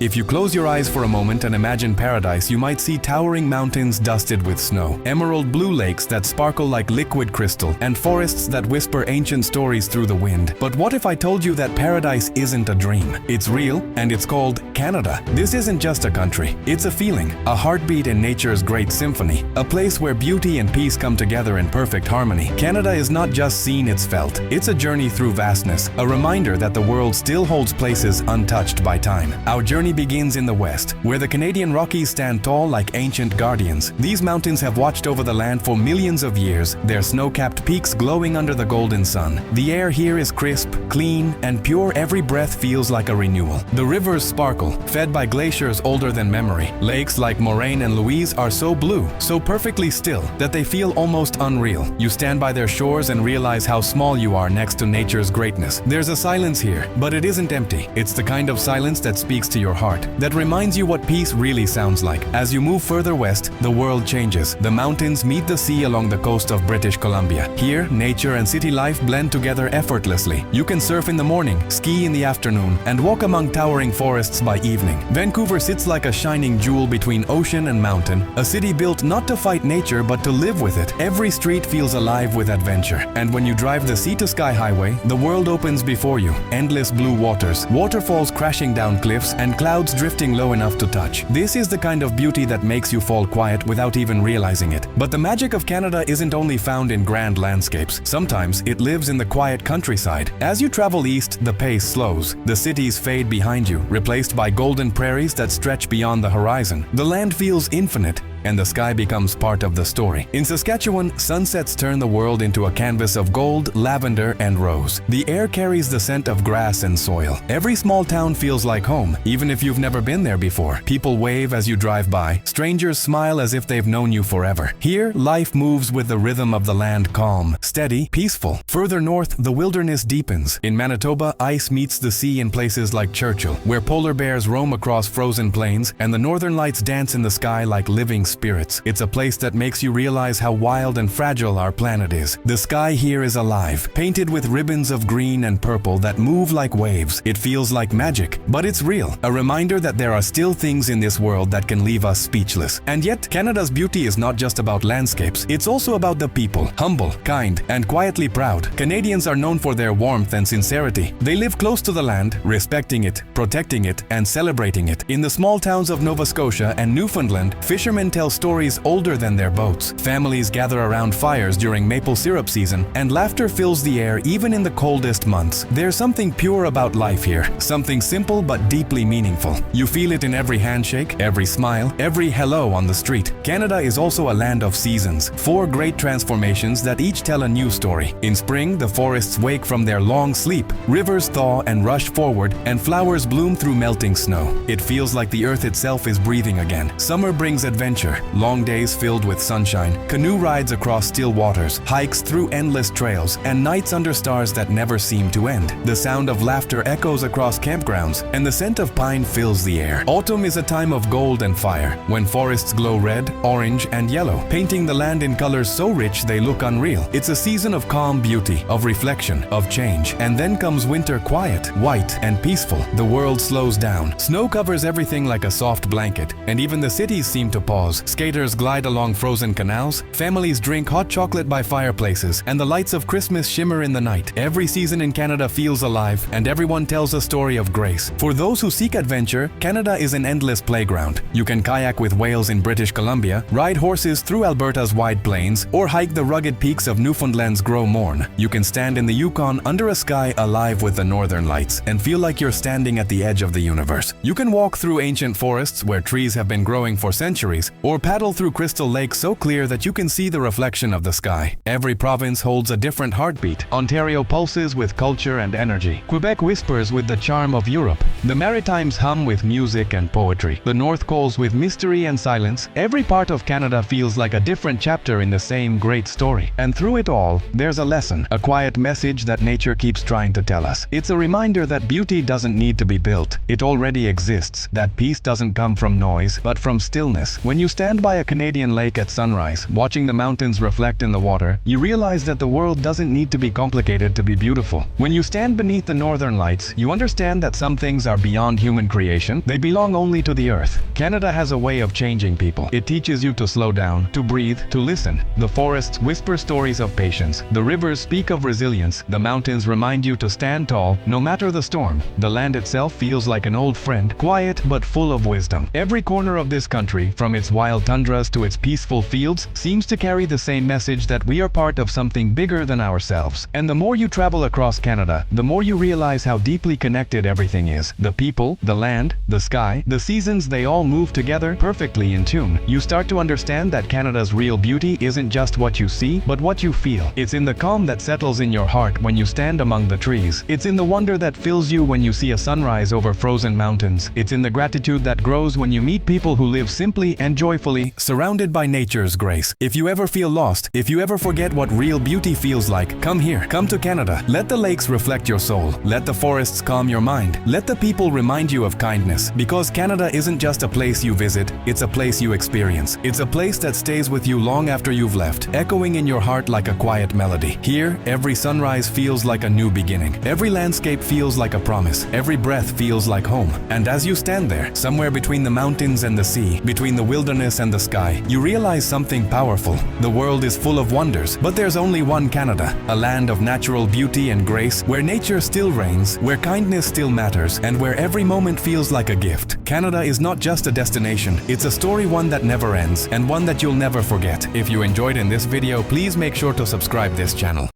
If you close your eyes for a moment and imagine paradise, you might see towering mountains dusted with snow, emerald blue lakes that sparkle like liquid crystal, and forests that whisper ancient stories through the wind. But what if I told you that paradise isn't a dream? It's real, and it's called Canada. This isn't just a country. It's a feeling, a heartbeat in nature's great symphony, a place where beauty and peace come together in perfect harmony. Canada is not just seen, it's felt. It's a journey through vastness, a reminder that the world still holds places untouched by time. Our journey begins in the west, where the Canadian Rockies stand tall like ancient guardians. These mountains have watched over the land for millions of years, their snow-capped peaks glowing under the golden sun. The air here is crisp, clean, and pure. Every breath feels like a renewal. The rivers sparkle, fed by glaciers older than memory. Lakes like Moraine and Louise are so blue, so perfectly still, that they feel almost unreal. You stand by their shores and realize how small you are next to nature's greatness. There's a silence here, but it isn't empty. It's the kind of silence that speaks to your heart, that reminds you what peace really sounds like. As you move further west, the world changes. The mountains meet the sea along the coast of British Columbia. Here, nature and city life blend together effortlessly. You can surf in the morning, ski in the afternoon, and walk among towering forests by evening. Vancouver sits like a shining jewel between ocean and mountain, a city built not to fight nature but to live with it. Every street feels alive with adventure, and when you drive the sea-to-sky highway, the world opens before you. Endless blue waters, waterfalls crashing down cliffs, and clouds drifting low enough to touch. This is the kind of beauty that makes you fall quiet without even realizing it. But the magic of Canada isn't only found in grand landscapes. Sometimes it lives in the quiet countryside. As you travel east, the pace slows. The cities fade behind you, replaced by golden prairies that stretch beyond the horizon. The land feels infinite, and the sky becomes part of the story. In Saskatchewan, sunsets turn the world into a canvas of gold, lavender, and rose. The air carries the scent of grass and soil. Every small town feels like home, even if you've never been there before. People wave as you drive by. Strangers smile as if they've known you forever. Here, life moves with the rhythm of the land, calm, steady, peaceful. Further north, the wilderness deepens. In Manitoba, ice meets the sea in places like Churchill, where polar bears roam across frozen plains, and the northern lights dance in the sky like living spirits. It's a place that makes you realize how wild and fragile our planet is. The sky here is alive, painted with ribbons of green and purple that move like waves. It feels like magic, but it's real. A reminder that there are still things in this world that can leave us speechless. And yet, Canada's beauty is not just about landscapes. It's also about the people. Humble, kind, and quietly proud. Canadians are known for their warmth and sincerity. They live close to the land, respecting it, protecting it, and celebrating it. In the small towns of Nova Scotia and Newfoundland, fishermen tell stories older than their boats. Families gather around fires during maple syrup season, and laughter fills the air even in the coldest months. There's something pure about life here, something simple but deeply meaningful. You feel it in every handshake, every smile, every hello on the street. Canada is also a land of seasons, 4 great transformations that each tell a new story. In spring, the forests wake from their long sleep, rivers thaw and rush forward, and flowers bloom through melting snow. It feels like the earth itself is breathing again. Summer brings adventure, long days filled with sunshine, canoe rides across still waters, hikes through endless trails, and nights under stars that never seem to end. The sound of laughter echoes across campgrounds, and the scent of pine fills the air. Autumn is a time of gold and fire, when forests glow red, orange, and yellow, painting the land in colors so rich they look unreal. It's a season of calm beauty, of reflection, of change. And then comes winter, quiet, white, and peaceful. The world slows down. Snow covers everything like a soft blanket, and even the cities seem to pause. Skaters glide along frozen canals, families drink hot chocolate by fireplaces, and the lights of Christmas shimmer in the night. Every season in Canada feels alive, and everyone tells a story of grace. For those who seek adventure, Canada is an endless playground. You can kayak with whales in British Columbia, ride horses through Alberta's wide plains, or hike the rugged peaks of Newfoundland's Gros Morne. You can stand in the Yukon under a sky alive with the northern lights, and feel like you're standing at the edge of the universe. You can walk through ancient forests where trees have been growing for centuries, or paddle through crystal lakes so clear that you can see the reflection of the sky. Every province holds a different heartbeat. Ontario pulses with culture and energy. Quebec whispers with the charm of Europe. The Maritimes hum with music and poetry. The North calls with mystery and silence. Every part of Canada feels like a different chapter in the same great story. And through it all, there's a lesson, a quiet message that nature keeps trying to tell us. It's a reminder that beauty doesn't need to be built. It already exists. That peace doesn't come from noise, but from stillness. When you stand by a Canadian lake at sunrise, watching the mountains reflect in the water, you realize that the world doesn't need to be complicated to be beautiful. When you stand beneath the northern lights, you understand that some things are beyond human creation. They belong only to the earth. Canada has a way of changing people. It teaches you to slow down, to breathe, to listen. The forests whisper stories of patience. The rivers speak of resilience. The mountains remind you to stand tall, no matter the storm. The land itself feels like an old friend, quiet but full of wisdom. Every corner of this country, from its wild tundras to its peaceful fields, seems to carry the same message that we are part of something bigger than ourselves. And the more you travel across Canada, the more you realize how deeply connected everything is. The people, the land, the sky, the seasons, they all move together perfectly in tune. You start to understand that Canada's real beauty isn't just what you see, but what you feel. It's in the calm that settles in your heart when you stand among the trees. It's in the wonder that fills you when you see a sunrise over frozen mountains. It's in the gratitude that grows when you meet people who live simply and joyfully, surrounded by nature's grace. If you ever feel lost, if you ever forget what real beauty feels like, come here. Come to Canada. Let the lakes reflect your soul. Let the forests calm your mind. Let the people remind you of kindness. Because Canada isn't just a place you visit, it's a place you experience. It's a place that stays with you long after you've left, echoing in your heart like a quiet melody. Here, every sunrise feels like a new beginning. Every landscape feels like a promise. Every breath feels like home. And as you stand there, somewhere between the mountains and the sea, between the wilderness and the sky, you realize something powerful. The world is full of wonders, but there's only one Canada, a land of natural beauty and grace, where nature still reigns, where kindness still matters, and where every moment feels like a gift. Canada is not just a destination, it's a story, one that never ends, and one that you'll never forget. If you enjoyed in this video, please make sure to subscribe this channel.